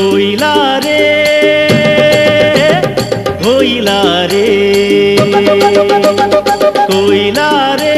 कोयला रे कोयला रे कोयला रे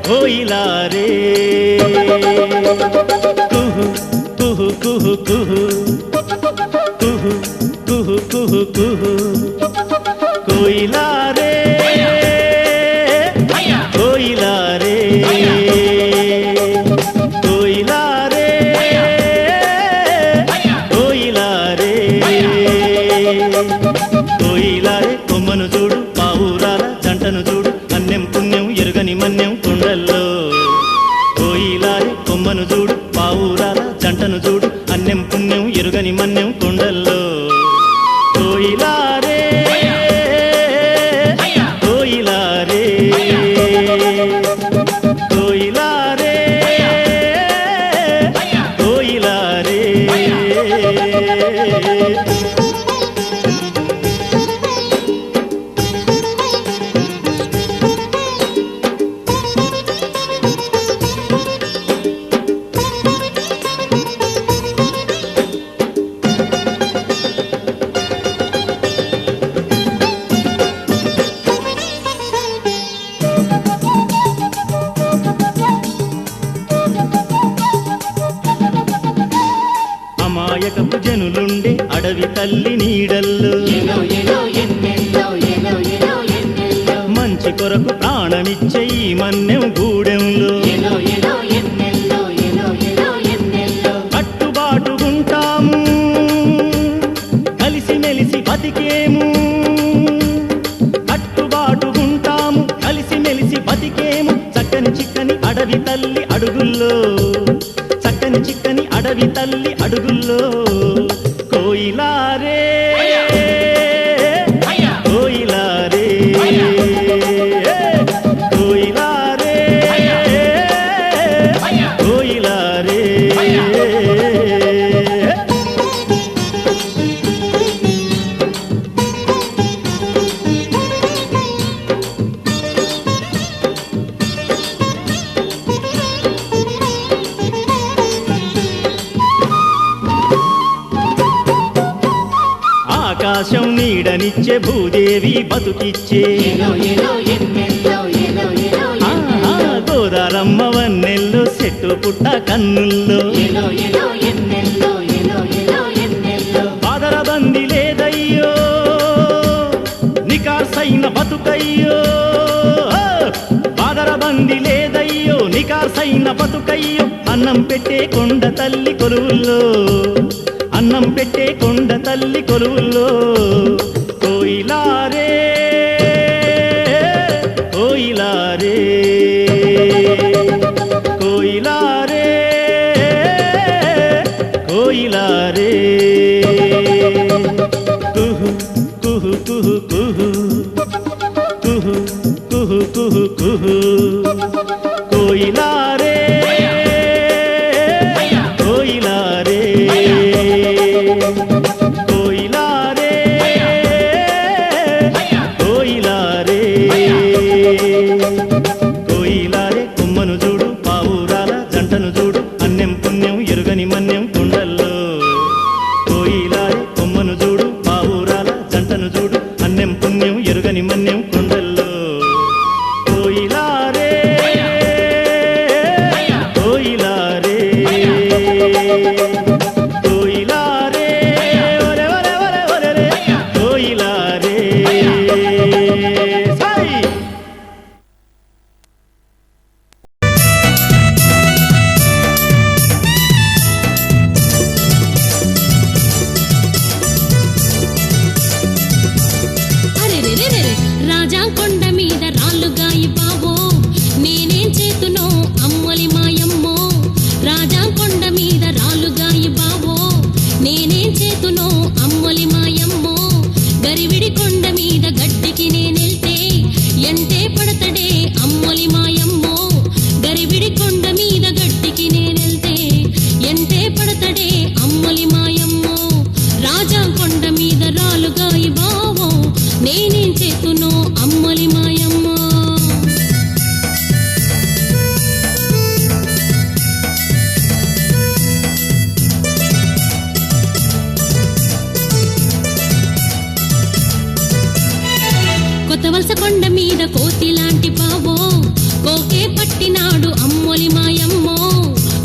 कोयला रे कुहू कुहू कुहू कुहू कुहू कुहू कुहू कुहू कोयला रे कोयला रे कोयला रे कोयला रे कोयला रे కొమ్మను చూడు పావురాల జంటను చూడు అన్యం పుణ్యం ఎరుగని మన్యం కొండల్లో కోయిలా రే కొమ్మను చూడు పావురాల జంటను చూడు అన్యం పుణ్యం ఎరుగని మన్యం కొండల్లో కోయిలా రే కోయిలా రే కోయిలా రే కోయిలా రే అమాయకపు జనులుండే అడవి తల్లి నీడల్లో మంచి కొరకు ప్రాణమిచ్చే ఈ మన్నెం గూడెంలో కట్టుబాటుగుంటాము కలిసిమెలిసి బతికేము కట్టుబాటుగుంటాము కలిసిమెలిసి బతికేము చక్కని చిక్కని అడవి తల్లి అడుగుల్లో చక్కని చిక్కని అడవి తల్లి అడుగుల్లో కోయిలా రే కోయిలా రే కోయిలా రే కోయిలా రే ఆకాశం నీడనిచ్చే భూదేవి బతుకిచ్చే గోదారమ్మ వన్నెల్లో చెట్టు పుట్ట కన్నుల్లో బాదరబంది లేదయ్యో నికార్సైన బతుకయ్యో బాదరబంది లేదయ్యో నికార్సైన బతుకయ్యో అన్నం పెట్టే కొండ తల్లి కొలువుల్లో అన్నం పెట్టే కొండ తల్లి కొలువుల్లో కోయిలా రే కోయిలా రే కోయిలా రే కోయిలా రే కుహు కుహు కుహు కుహు కుహు కుహు కుహు కుహు కోయిలా రే కోయిలా రే కోయిలా రే కోయిలా రే కోయిలా రే కొమ్మను చూడు పావురాల జంటను చూడు అన్యం పుణ్యం ఎరుగని మన్యం కొండల్లో కోయిలా రే కొమ్మను చూడు పావురాల జంటను చూడు అన్యం పుణ్యం ఎరుగని మన్యం కొండల్లో కోయిలా రే కోయిలా రే కోయిలా రే ఒరే ఒరే ఒరే ఒరే రే కోయిలా రే సై రాజా కొండ మీద రాళ్ళుగా ఇవ్వావో నేనేం చేతునో అమ్మలి మాయమ్మో రాజా కొండ మీద రాళ్ళుగా ఇవ్వావో నేనేం చేతునో అమ్మలి మాయమ్మో గరివిడి కొండ మీద గడ్డికి నేనెళ్తే ఎంటే పడతడే అమ్మలి మాయమ్మో గరివిడి కొండ మీద గడ్డికి నేనెళ్తే ఎంటే పడతడే అమ్మలి మాయమ్మో రాజా కొండ మీద రాళ్ళుగా ఇవ్వావో నేనేం చేతునో అమ్మలి మాయమ్మో పట్టినాడు అమ్మోలి మాయమ్మో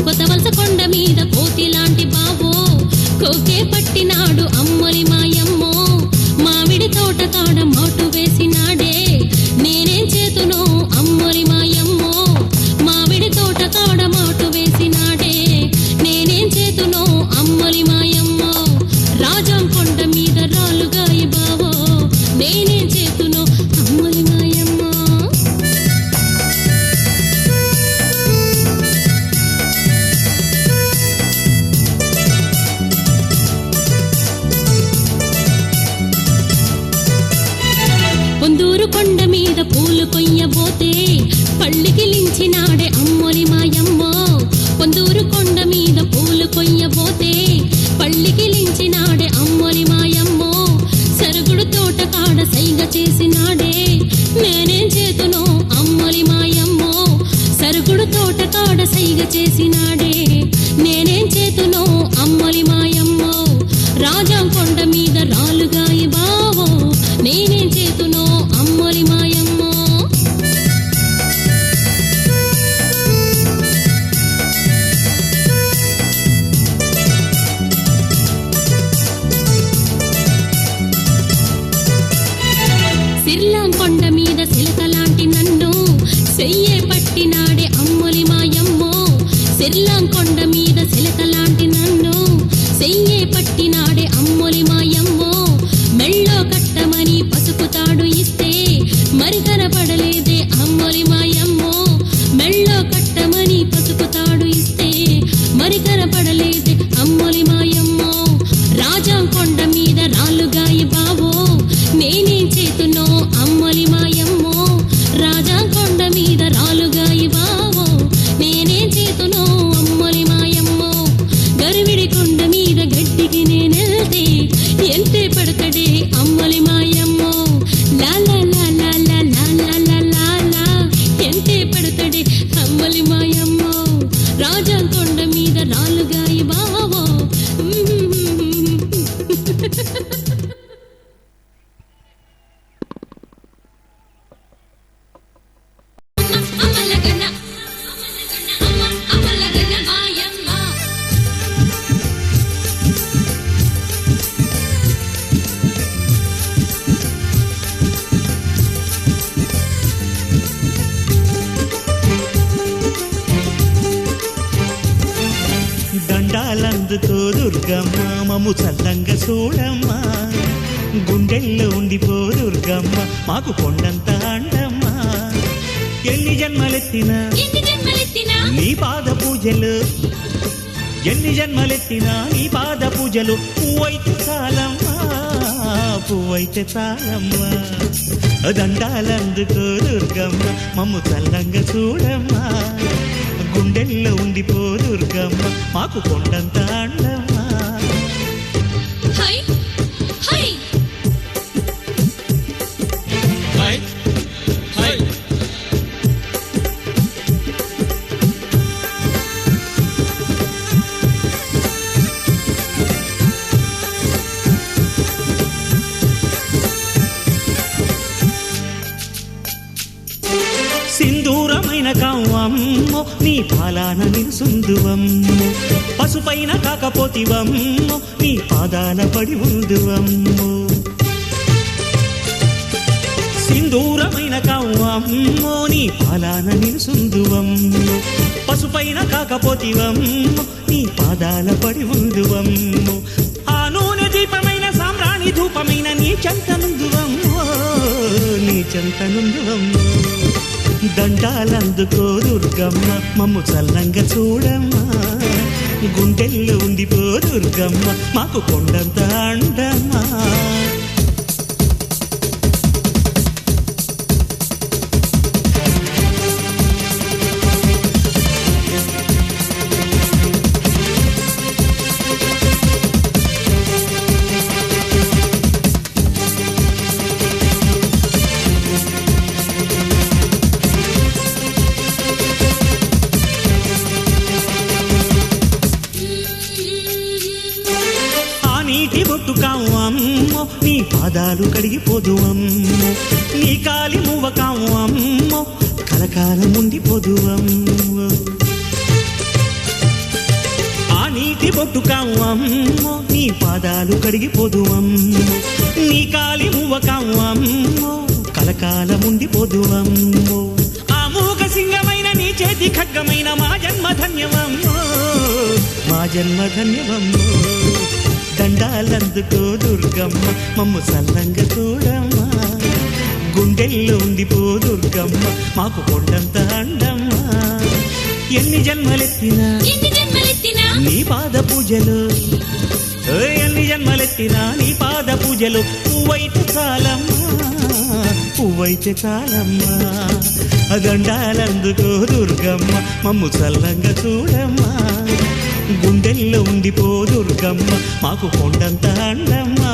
కొత్తవలస కొండ మీద కోతి లాంటి బావో కోకే పట్టినాడు అమ్మోలి మాయమ్మో మామిడి తోట కాడ మాటు వేసినాడే నేనేం చేతునో అమ్మోలి మాయమ్మో మామిడి తోట కాడ మాటు వేసినాడే నేనేం చేతునో అమ్మోలి మాయమ్మో రాజం కొండ మీద రాలుగాయి బావో నేనేం చేతునో అమ్మోలి మాయమ్మో పొందూరు కొండ మీద పూలు కొయ్యబోతే పళ్ళికిలించినాడే అమ్మోలి మాయమ్మో పొందూరు కొండ మీద పూలు కొయ్యబోతే పళ్ళికిలించినాడే అమ్మోలి మాయమ్మో సరుగుడు తోట కాడ సైగ చేసినాడే నేనేం చేతునో అమ్మోలి మాయమ్మో సరుగుడు తోట కాడ సైగ చేసినాడే నేనేం చేతునో అమ్మోలి మాయమ్మో రాజం కొండ మీద రాలుగాయి బావో నేనేం చేతునో అమ్మోలి మాయమ్మో సిర్లాం కొండ మీద సిలకలాంటి నన్ను చెయ్యే పట్టినాడే అమ్మోలి మాయమ్మో సిర్లాం కొండ మీద సిలకలాంటి నన్ను చెయ్యే పట్టినాడే అమ్మోలి మాయమ్మో మెళ్ళో కట్టమని పసుపు తాడు ఇస్తే మరి కనపడలేదే అమ్మోలి మాయమ్మో మెళ్ళో కట్టమని పసుపు తాడు ఇస్తే మరి కనపడలేదే అమ్మోలి మాయమ్మో రాజం కొండ మీద రాలుగాయి బావో నేనేం చేతునో అమ్మోలి మాయమ్మో రాజా కొండ మీద రాలుగాయి బావో నేనేం చేతునో అమ్మోలి మాయమ్మో గరివిడి కొండ మీద గడ్డికి నేనెళ్తే ఎంటే పడతడే అమ్మోలి మాయమ్మో లాలా లాలా లాలా లాలా లాలా ఎంటే పడతడే అమ్మోలి మాయమ్మో రాజా కొండ మీద రాలుగాయి బావో అమలగన అమలగన మాయమ్మ దండాలందుకో దుర్గమ్మ మమ్ము చల్లంగా చూడమ్మా గుండెల్లో ఉండిపో దుర్గమ్మ మాకు కొండంత అండమ్మా ఎన్ని జన్మలెత్తినా నీ పాద పూజలు ఎన్ని జన్మలెత్తినా నీ పాద పూజలు పువ్వైతే చాలమ్మా పువ్వైతే చాలమ్మా దండాలందుకో దుర్గమ్మ మమ్ము చల్లంగా చూడమ్మా గుండెల్లో ఉండిపో దుర్గమ్మ మాకు కొండంత అండమ్మా హై హై హై హై సింధూరమైన కావమ్మో నీ పాలాన నిలుసుందువమ్మో పసుపైన కాకపోతివమ్మో నీ పాదాల పడి ఉందువమ్మో సింధూరమైన కావమ్మో నీ పాలాన నిలుసుందువమ్మో పసుపైన కాకపోతివమ్మో నీ పాదాల పడి ఉందువమ్మో ఆ నూనె దీపమైన సామ్రాణి ధూపమైన నీ చెంతనుందువమ్మో నీ చెంతనుందువమ్మో దండాలందుకో దుర్గమ్మ మమ్ము చల్లంగా చూడమ్మా గుండెల్లో ఉండిపో దుర్గమ్మ మాకు కొండంత అండమ్మా నీటి బొట్టు కావమ్మో నీ పాదాలు కడిగిపోదు అమ్మో నీ కాలి మువ్వకాము అమ్మో కలకాలం ఉండిపోదు అమ్మో ఆ నీటి బొట్టు కాము అమ్మో నీ పాదాలు కడిగిపోదు అమ్మో నీ కాలి మువ్వకాము అమ్మో కలకాలం ఉండిపోదు అమ్మో ఆ మూగ సింగమైన నీ చేతి ఖడ్గమైన మా జన్మ ధన్యమమ్మో మా జన్మ ధన్యమమ్మో దండాలందుకో దుర్గమ్మ మమ్ము సల్లంగా చూడమ్మ గుండెల్లో ఉండిపో దుర్గమ్మ మాకు కొండంత అండమ్మ ఎన్ని జన్మలెత్తినా నీ పాద పూజలు ఎన్ని జన్మలెత్తినా నీ పాద పూజలు పువ్వైతే చాలమ్మా పువ్వైతే చాలమ్మా దండాలందుకో దుర్గమ్మ మమ్ము చల్లంగా చూడమ్మా గుండెల్లో ఉండిపో దుర్గమ్మ మాకు కొండంత అండమ్మా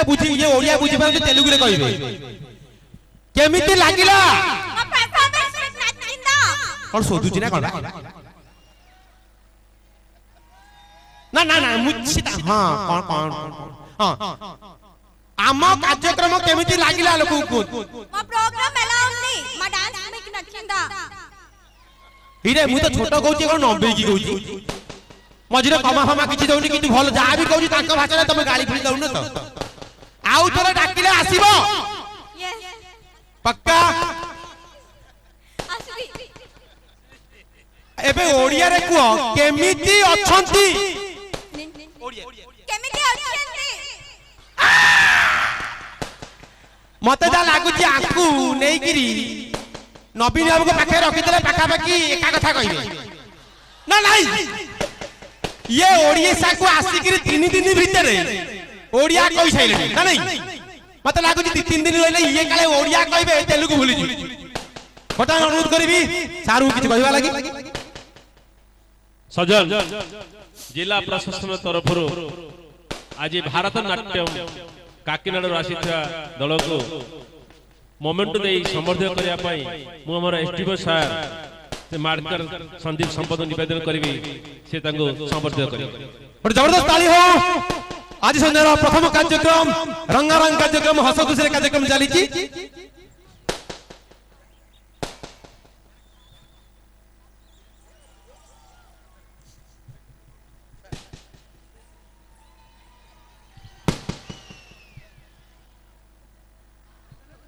बुझी ये ओडिया बुझी पर तेलुगु रे कहबे केमिति लागिला और सोदुची ना कोन ना ना ना मुच्छिता हां कोन कोन हां आम कार्यक्रम केमिति लागिला लोक को మా ప్రోగ్రామ్ ఎలా ఉంది మా డాన్స్ మీకు నచ్చిందా हिरे मु तो छोटो कहूची कोन नबे की कहूची मझिरे कमा फमा किछि दउनी किंतु भल जा भी कहूची तांका भाषा तमे गाली फिल दउन त आउ थोड़ा डाकिले आसीबो पक्का असली एबे ओडिया रे कुओ केमिति अछंती केमिति अछंती मते जा लागुची आकू नेई गिरी नबीन बाबू को पाखे रखि देले पाखा पाखी एका कथा कहिबे ना नाही ये ओडिया को आसीगिरी 3 दिन भीतर ओडिया कहि छैले ना नहीं मते लागुची 2-3 दिन रहले ये काले ओडिया कहबे तेलुगु भूली जी फटा अनुरोध करबी सारू किछ कहबा लागि सजल जिला प्रशासन तरफ आज भारतनाट्यम काकीनाडू आसीथा दल को मोमेंट दे समर्थन करिया पई मु हमर एसटीओ सर से मार्कर संदीप संपद निवेदन करबी से तांको समर्थन करी और जबरदस्त ताली हो आज संध्यार प्रथम कार्यक्रम रंगारंग कार्यक्रम हस खुशी कार्यक्रम चली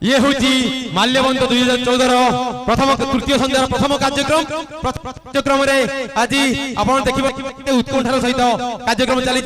ये होची माल्यवंत 2014 प्रथम तृतीय संध्यार प्रथम कार्यक्रम रे आज आपण देखिबा उत्कंठार सहित कार्यक्रम चली